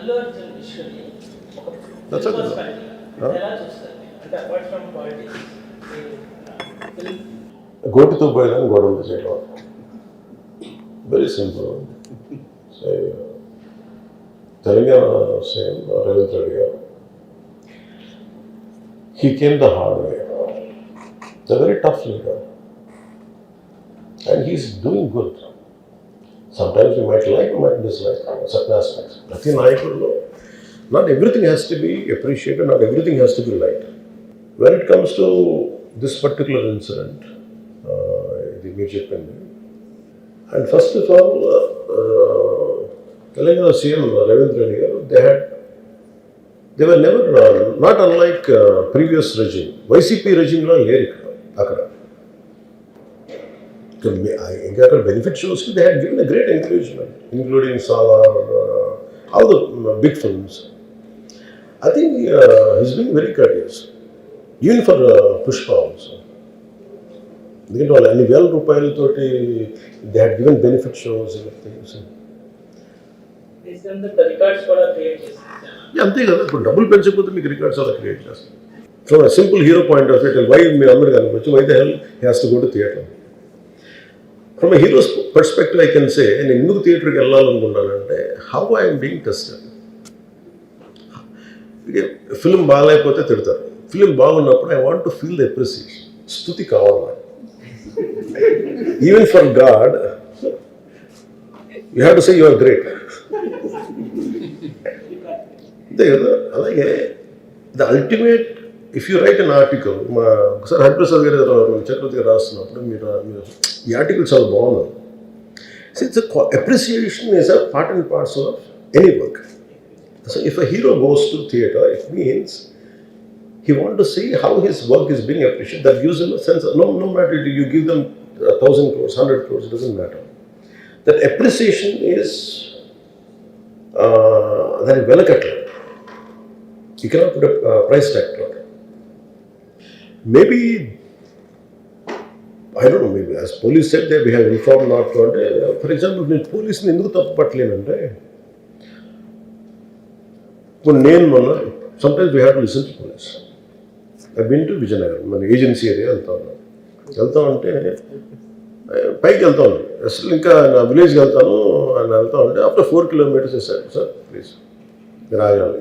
అల్లు అర్జున్ విషయాన్ని That's okay. ఎలా చూస్తారు అంటే అపార్ట్ ఫ్రమ్ పాలిటిక్స్ గోటితో పోయిన గొడవలు చేయడం very simple. Telangana CM Revanth Reddy గారు he came the hard way. It's a very tough leader and he's doing good. Sometimes you might like, you might dislike certain aspects. ప్రతి నాయకుడిలో not everything has to be appreciated, not everything has to be liked. When it comes to this particular incident, ఇది మీరు చెప్పింది, and first of all, Telangana CM Revanth Reddy గారు they were never, not unlike previous regime. YCP regime లో లేరు అక్కడ. ఇంకా అక్కడ benefit షోస్కి they had given a great encouragement, including Salar, all the big films. I think he's been very courteous, even for Pushpa also. ఎందుకంటే వాళ్ళు అన్ని వేల రూపాయలతోటి they had given benefit shows and things. Records కూడా create చేస్తారు. అంతే కదా, ఇప్పుడు డబ్బులు పెంచకపోతే మీకు రికార్డ్స్ అలా క్రియేట్ చేస్తారు. From simple hero point of view, why మీరు అందరూ కనుకోవచ్చు, why the hell he has to go to theatre. From a hero's perspective I can say, నేను ఎందుకు థియేటర్కి వెళ్ళాలనుకున్నానంటే how I'm being tested. Film బాగాలేకపోతే తిడతారు, ఫిల్మ్ బాగున్నప్పుడు I want to feel the appreciation. స్తుతి కావాలి. Even for God you have to say you are great. అంతే కదా. అలాగే the ultimate, if you write an article, ఒకసారి హరిప్రసాద్ గారు చక్రవర్తి గారు రాస్తున్నప్పుడు మీరు ఈ ఆర్టికల్ చాలా బాగుంది. So it's appreciation is a part and parcel of any work. So if a hero goes to theatre, it means he want to see how his work is being appreciated. That gives him a sense of, no matter you give them 1,000 crores, 100 crores, it doesn't matter. That appreciation is that is velakatla. You cannot put a price tag to it. Maybe, I don't know, maybe as police said that we have informed not to. For example, నేను పోలీసుని ఎందుకు తప్పు పట్టలేనంటే, ఇప్పుడు నేను మొన్న sometimes we have to listen to police. I've been to Vizianagaram, మన agency area వెళ్తా ఉంటే పైకి వెళ్తా ఉన్నాను, అసలు ఇంకా నా విలేజ్కి వెళ్తాను అని వెళ్తా ఉంటే ఆఫ్టర్ 4 kilometers వేసారు, సార్ ప్లీజ్ మీరు ఆగాలి.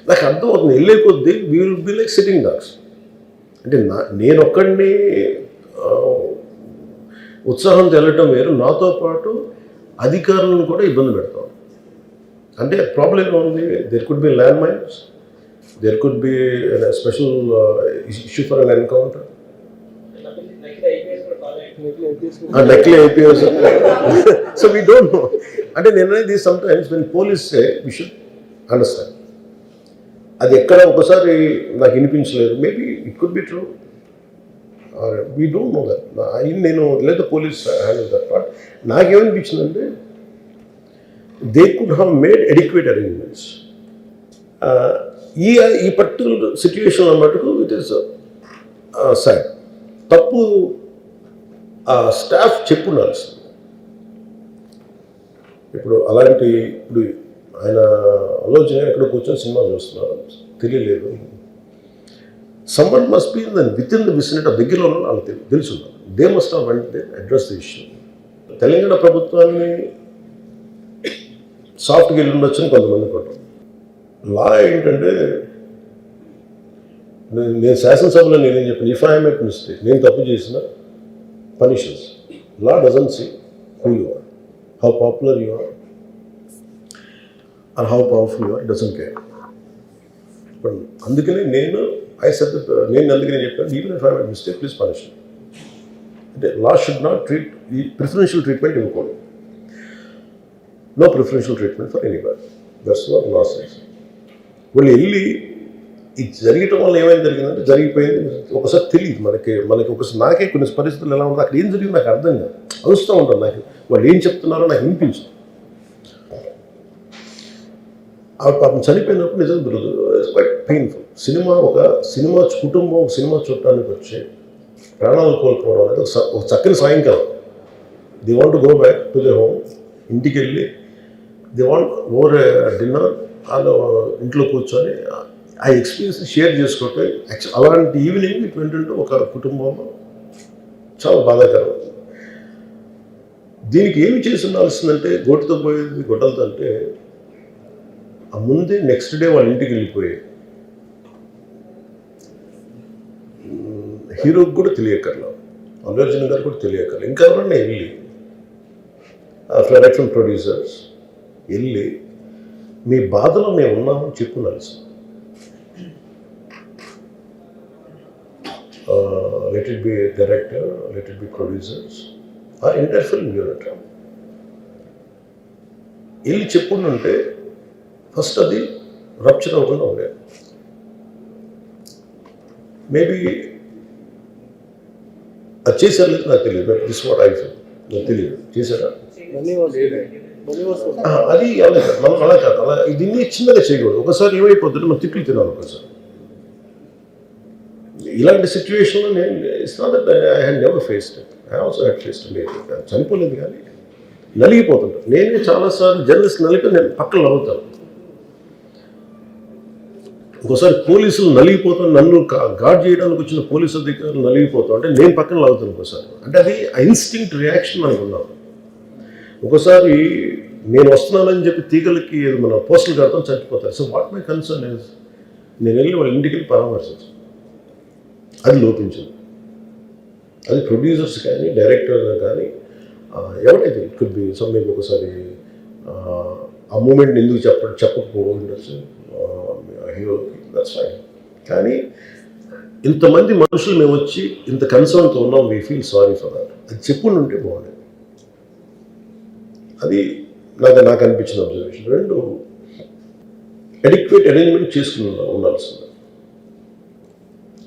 నాకు అర్థం అవుతుంది, వెళ్ళే కొద్దీ we will be like sitting dogs. అంటే నేను ఒక్కడిని ఉత్సాహంతో వెళ్ళటం వేరు, నాతో పాటు అధికారులను కూడా ఇబ్బంది పెడతాం. అంటే ప్రాబ్లం ఏమో ఉంది, there could be land mines, there could be a special issue for an encounter. Likely IPS. So we don't know. And then sometimes when police say, we should understand. అది ఎక్కడ ఒకసారి నాకు వినిపించలేదు, maybe it could be true, we don't know that. నేను లేదా police handle that part. నాకేమనిపించిందంటే they could have made adequate arrangements. ఈ particular సిచ్యువేషన్లో మటుకు ఇట్ ఈస్ సాడ్. తప్పు స్టాఫ్ చెప్పుండాల్సింది. ఇప్పుడు అలాంటి, ఇప్పుడు ఆయన ఆలోచన ఎక్కడ కూర్చొని సినిమా చూస్తున్నారు, తెలియలేదు. Someone must be within the vicinity, దగ్గరలో ఉన్న వాళ్ళకి తెలుసున్నారు. They must have went they address the issue. Telangana ప్రభుత్వాన్ని సాఫ్ట్గా వెళ్ళి ఉండొచ్చని కొంతమంది పట్టారు. లా ఏంటంటే, నేను శాసనసభలో నేనేం చెప్పాను, ఇఫ్ ఐ మేక్ మిస్టేక్, నేను తప్పు చేసిన పనిషన్స్. Law doesn't see who you are, how popular you are are how powerful you are, doesn't care. But అందుకనే నేను అందుకనే చెప్పాను, even if I make mistake please punish. అంటే లా షుడ్ నాట్ ట్రీట్, ఈ ప్రిఫరెన్షియల్ ట్రీట్మెంట్ ఇవ్వకూడదు. No preferential treatment for anybody. That's what law says. వాళ్ళు వెళ్ళి ఇది జరగటం వల్ల ఏమైనా జరిగిందంటే, జరిగిపోయింది ఒకసారి తెలియదు మనకి ఒకసారి. నాకే కొన్ని పరిస్థితులు ఎలా ఉంటుంది, అక్కడ ఏం జరిగింది నాకు అర్థం కాదు, అలుస్తూ ఉంటాను. నాకు వాళ్ళు ఏం చెప్తున్నారో నాకు వినిపించదు. ఆ పాపం చనిపోయినప్పుడు నిజంగా క్వైట్ పెయిన్ఫుల్. సినిమా కుటుంబం ఒక సినిమా చూడటానికి వచ్చి ప్రాణాలు కోల్పోవడం అనేది ఒక చక్కని సాయంకాలం. The want to go back to the home. ఇంటికి వెళ్ళి దే వాంట్ ఓవర్ డిన్నర్ వాళ్ళు ఇంట్లో కూర్చొని ఆ ఎక్స్పీరియన్స్ షేర్ చేసుకోవటం. అలాంటి ఈవినింగ్ ఇటు ఏంటంటే ఒక కుటుంబంలో చాలా బాధాకరం. దీనికి ఏమి చేసి ఉండాల్సిందంటే గోటితో పోయేది గొడ్డలతో అంటే ఆ ముందే నెక్స్ట్ డే వాళ్ళ ఇంటికి వెళ్ళిపోయి హీరోకి కూడా తెలియకర్లా, అల్లు అర్జున్ గారు కూడా తెలియకర్లా, ఇంకా ఎవరన్నా వెళ్ళి డైరెక్షన్ ప్రొడ్యూసర్స్ వెళ్ళి మీ బాధలో మేము ఉన్నామని చెప్పున్నారు. Let it be director, let it be producers or entire film unit వెళ్ళి చెప్పుంటే ఫస్ట్ అది రప్చర్ అవ్వకుండా ఉండేది. మేబీ అది చేశారు లేదు నాకు తెలియదు, but this what I feel. నాకు తెలియదు చేశారా అది మనం అలా కాదు, అలా దీన్ని చిన్నగా చేయకూడదు. ఒకసారి ఏమైపోతుంది మనం తిట్లు తినాలి. ఒకసారి ఇలాంటి సిచ్యువేషన్లో నేను it's not that I had never faced it, I also had faced. లేదు చనిపోలేదు కానీ నలిగిపోతుంటాను. నేనే చాలాసార్లు జర్నలిస్ట్ నలిపి నేను పక్కన నవ్వుతాను. ఇంకోసారి పోలీసులు నలిగిపోతాను, నన్ను గార్డ్ చేయడానికి వచ్చిన పోలీసు అధికారులు నలిగిపోతాం అంటే నేను పక్కన లాగుతాను ఒకసారి. అంటే అది ఇన్స్టింక్ట్ రియాక్షన్ మనకు ఉన్నాం. ఒకసారి నేను వస్తున్నానని చెప్పి తీగలకి మన పోస్టులు కడతాం, చచ్చిపోతారు. So what my concern is నేను వెళ్ళి వాళ్ళ ఇంటికి వెళ్ళి పరామర్శించాను. అది లోపించింది. అది ప్రొడ్యూసర్స్ కానీ డైరెక్టర్ కానీ ఎవరైతే ఇట్ కుడ్ బి సమ్మెకి ఒకసారి ఆ మూమెంట్ ఎందుకు చెప్పకపోవచ్చు హీరోకి, దట్స్ ఫైన్. కానీ ఇంతమంది మనుషులు మేము వచ్చి ఇంత కన్సర్న్తో ఉన్నాం, we feel sorry for that, అది చెప్పుంటే బాగుండేది. అది నాకు అనిపించిన అబ్జర్వేషన్. రెండు అడిక్వేట్ అరేంజ్మెంట్ చేసుకుని ఉండాల్సింది.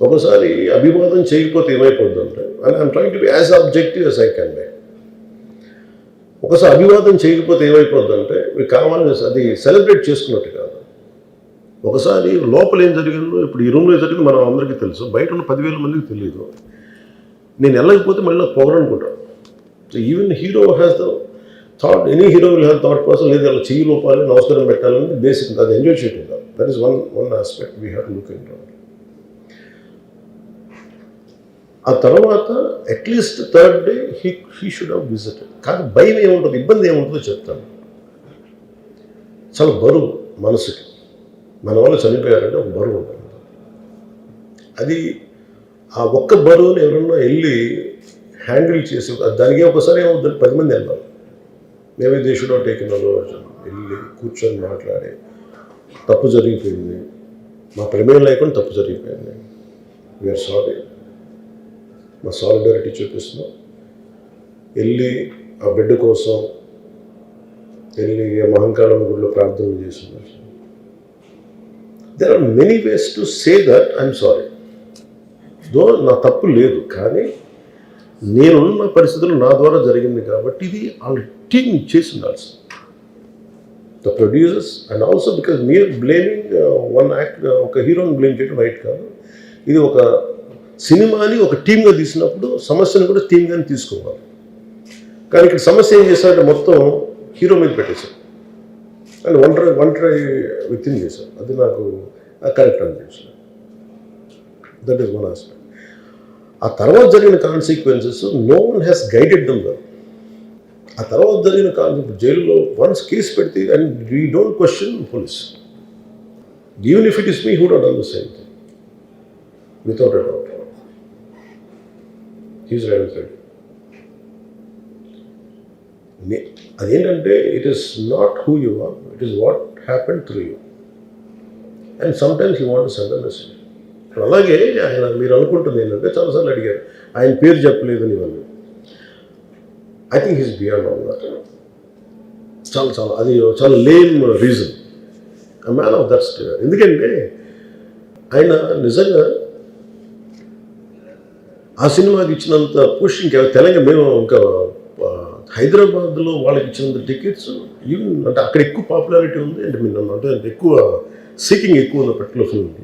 ఒకసారి అభివాదం చేయకపోతే ఏమైపోద్ది అంటే, and I'm trying to be as objective as I can be. ఒకసారి అభివాదం చేయకపోతే ఏమైపోద్ది అంటే మీకు కావాలని అది సెలబ్రేట్ చేసుకున్నట్టు కాదు. ఒకసారి లోపల ఏం జరిగిందో ఇప్పుడు ఈ రూమ్లో జరిగింది మనం అందరికీ తెలుసు, బయట ఉన్న 10,000 మందికి తెలియదు. నేను వెళ్ళకపోతే మళ్ళీ నాకు పొగరనుకుంటాను. So even hero has the thought, any hero will have thought process. లేదు అలా చెయ్యి లోపాలి, నమస్కారం పెట్టాలని బేసిక్, అది ఎంజాయ్ చేయటం కాదు. That is one aspect we have to look in. ఆ తర్వాత at least third day he should have visited. కానీ భయం ఏముంటుంది, ఇబ్బంది ఏముంటుందో చెప్తాను. చాలా బరువు మనసుకి, మన వాళ్ళు చనిపోయారంటే ఒక బరువు ఉంటుంది. అది ఆ ఒక్క బరువుని ఎవరన్నా వెళ్ళి హ్యాండిల్ చేసి దానికి ఒకసారి ఏమవుతుంది, 10 మంది వెళ్ళాలి. మేమే దే షుడ్ హావ్ టేకెన్ వెళ్ళి కూర్చొని మాట్లాడి తప్పు జరిగిపోయింది, మా ప్రమేయం లేకుండా తప్పు జరిగిపోయింది, వీఆర్ సారీ, మా సాలిడారిటీ చూపిస్తున్నాం. వెళ్ళి ఆ బిడ్డ కోసం వెళ్ళి మహంకాళం గుడిలో ప్రార్థనలు చేస్తున్నారు. There are many ways to say that I'm sorry, though నా తప్పు లేదు, కానీ నేనున్న పరిస్థితులు నా ద్వారా జరిగింది కాబట్టి ఇది వాళ్ళ టీం చేసి ఉండాల్సింది. The producers and also because మీరు బ్లేమింగ్ వన్ యాక్ట్, ఒక హీరోని బ్లేమ్ చేయడం రైట్ కాదు. ఇది ఒక సినిమాని ఒక టీమ్గా తీసినప్పుడు సమస్యను కూడా టీమ్గానే తీసుకోవాలి. కానీ ఇక్కడ సమస్య ఏం చేశారంటే మొత్తం హీరో మీద పెట్టేశారు అండ్ ఒంటరి వ్యక్తిని చేశారు. అది నాకు కరెక్ట్ అనిపించింది. That is one aspect. ఆ తర్వాత జరిగిన consequences no one has guided them well. ఆ తర్వాత జరిగిన జైలులో వన్స్ కేసు పెడితే and we don't question police, even if it is me who would done the same thing without a doubt. He's right. అదేంటంటే it is not who you are, it is what happen through you and sometimes you want to send a message. అలాగే ఆయన మీరు అనుకుంటుంది ఏంటంటే చాలాసార్లు అడిగారు ఆయన పేరు చెప్పలేదని వాళ్ళు. I think he's beyond all that. చాలా అది చాలా lame reason, a man of that state. ఎందుకంటే ఆయన నిజంగా ఆ సినిమాకి ఇచ్చినంత పుష్ ఇంకా తెలంగాణ మేము ఇంకా హైదరాబాద్లో వాళ్ళకి ఇచ్చినంత టికెట్స్ ఈవెన్ అంటే అక్కడ ఎక్కువ పాపులారిటీ ఉంది. అంటే మీరు అంటే ఎక్కువ సీకింగ్ ఎక్కువ ఉన్న పర్టికులర్ ఫిల్మ్కి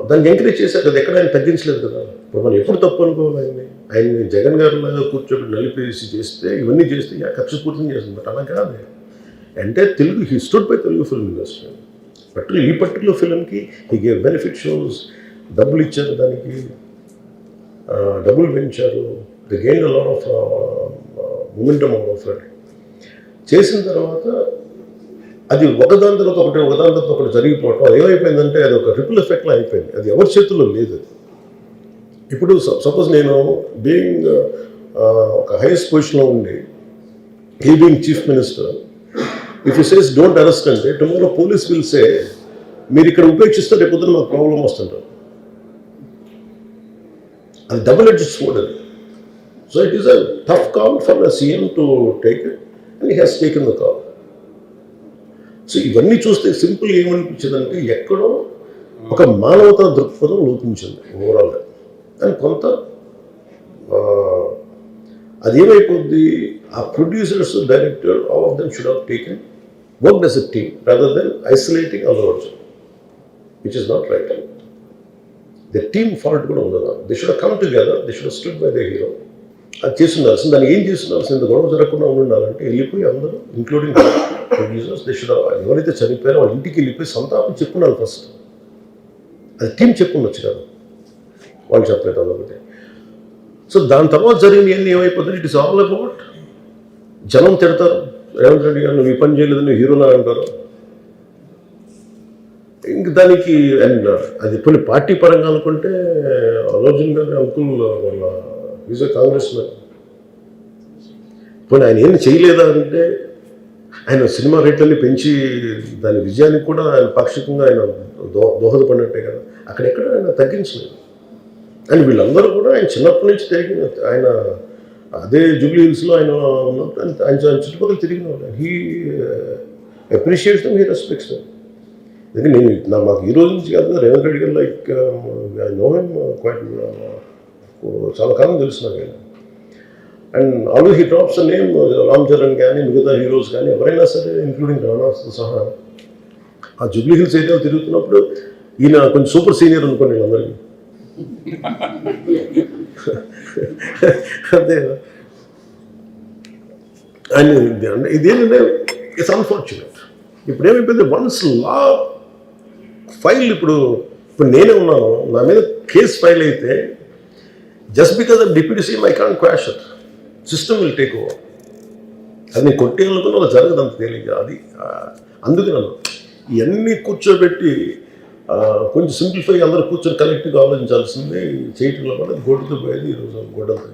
దాన్ని ఎంకరేజ్ చేశారు కదా, ఎక్కడ ఆయన తగ్గించలేదు కదా. ఇప్పుడు మనం ఎప్పుడు తప్పు అనుకోవాలి ఆయన్ని. ఆయన్ని జగన్ గారిలాగా కూర్చోబెట్టి నలిపేసి చేస్తే ఇవన్నీ చేస్తే కక్షపూర్తం చేస్తుంది. బట్ అలా కాదు. అంటే Telugu he stood by Telugu film industry. ఈ పర్టికులర్ ఫిల్మ్కి హీ గేవ్ బెనిఫిట్ షోస్, డబ్బులు ఇచ్చారు, దానికి డబ్బులు పెంచారు. The gain a lot of momentum of it. చేసిన తర్వాత అది ఒకదాని తర్వాత ఒకటి జరిగిపోవటం, అది ఏమైపోయిందంటే అది ఒక రిపుల్ ఎఫెక్ట్లో అయిపోయింది. అది ఎవరి చేతుల్లో లేదు. ఇప్పుడు సపోజ్ నేను బీయింగ్ ఒక హైయెస్ట్ పొజిషన్లో ఉండి, he being chief minister, if you says don't arrest అంటే టుమారో పోలీస్ విల్ సే మీరు ఇక్కడ ఉపేక్షిస్తే రేపు పొద్దున మాకు ప్రాబ్లం వస్తుంటారు. అది డబుల్ ఎడ్జ్డ్ స్వోర్డ్ అది. So it is a tough call for the CM to take it and he has taken the call. So ఇవన్నీ చూస్తే సింపుల్ ఏమనిపించిందంటే ఎక్కడో ఒక మానవతా దృక్పథం లోపించింది ఓవరాల్గా. అని కొంత అదేమైపోద్ది, ఆ producers, director, all of them should have taken work as a team rather than isolating Allu Arjun, which is not right. The team fault కూడా ఉండదు. They should have come together, they should have stood by the hero. అది చేస్తుండాల్సింది. దాన్ని ఏం చేస్తుండాల్సింది, గొడవ జరగకుండా ఉండాలంటే వెళ్ళిపోయి అందరూ ఇంక్లూడింగ్ ప్రొడ్యూసర్స్, దే షుడ్ ఎవరైతే చనిపోయారో వాళ్ళ ఇంటికి వెళ్ళిపోయి సంతాపం చెప్పుండాలి ఫస్ట్. అది టీం చెప్పుండొచ్చు కదా, వాళ్ళు చెప్పలేదు అదొకటి. సో దాని తర్వాత జరిగినవన్నీ ఏమైపోతుంది, ఇట్ ఇస్ ఆల్ అబౌట్ జనం తిడతారు, రేవంత్ రెడ్డి గారు నువ్వు ఈ పని చేయలేదని హీరోలా అంటారు. ఇంక దానికి అండ్ అది కొన్ని పార్టీ పరంగా అనుకుంటే అర్జున్ గారి అంకుల్ వాళ్ళ ఈజ్ ఎ కాంగ్రెస్ మ్యాన్. పోనీ ఆయన ఏమి చేయలేదా అంటే ఆయన సినిమా రేట్లన్నీ పెంచి దాని విజయానికి కూడా ఆయన పాక్షికంగా ఆయన దోహదపడినట్టే కదా. అక్కడెక్కడ ఆయన తగ్గించలేదు. అండ్ వీళ్ళందరూ కూడా ఆయన చిన్నప్పటి నుంచి తిరిగిన, ఆయన అదే జూబ్లీ హిల్స్లో ఆయన ఉన్నప్పుడు ఆయన చుట్టుపక్కల తిరిగిన వాళ్ళు. He appreciates them, he respects them. ఎందుకంటే మాకు ఈ రోజు నుంచి కాదు, రేవంత్ రెడ్డి గారు like I know him quite, చాలా కాలం తెలుసు నాకు ఆయన. And always he drops name Ram Charan కానీ మిగతా హీరోస్ కానీ ఎవరైనా సరే ఇంక్లూడింగ్ రాణాతో సహా ఆ జూబ్లీ హిల్స్ ఏరియాలో తిరుగుతున్నప్పుడు ఈయన కొంచెం సూపర్ సీనియర్ అనుకోండి వీళ్ళందరికీ. అంతే కదా. అండ్ ఇదేంటంటే ఇట్స్ అన్ఫార్చునేట్. ఇప్పుడు ఏమైపోయింది, వన్స్ లా ఫైల్ ఇప్పుడు నేనే ఉన్నాను, నా మీద కేసు ఫైల్ అయితే just because of deputy CM I can't quash it, system will take over. అది నేను కొట్టేయాలనుకున్న అలా జరగదు అంత తేలిక. అది అందుకే నన్ను ఇవన్నీ కూర్చోబెట్టి కొంచెం సింప్లిఫై అందరూ కూర్చొని కలెక్టివ్గా ఆలోచించాల్సిందే చేయటంలో కూడా గొడ్డుతో పోయేది ఈరోజు గొడ్డలతో.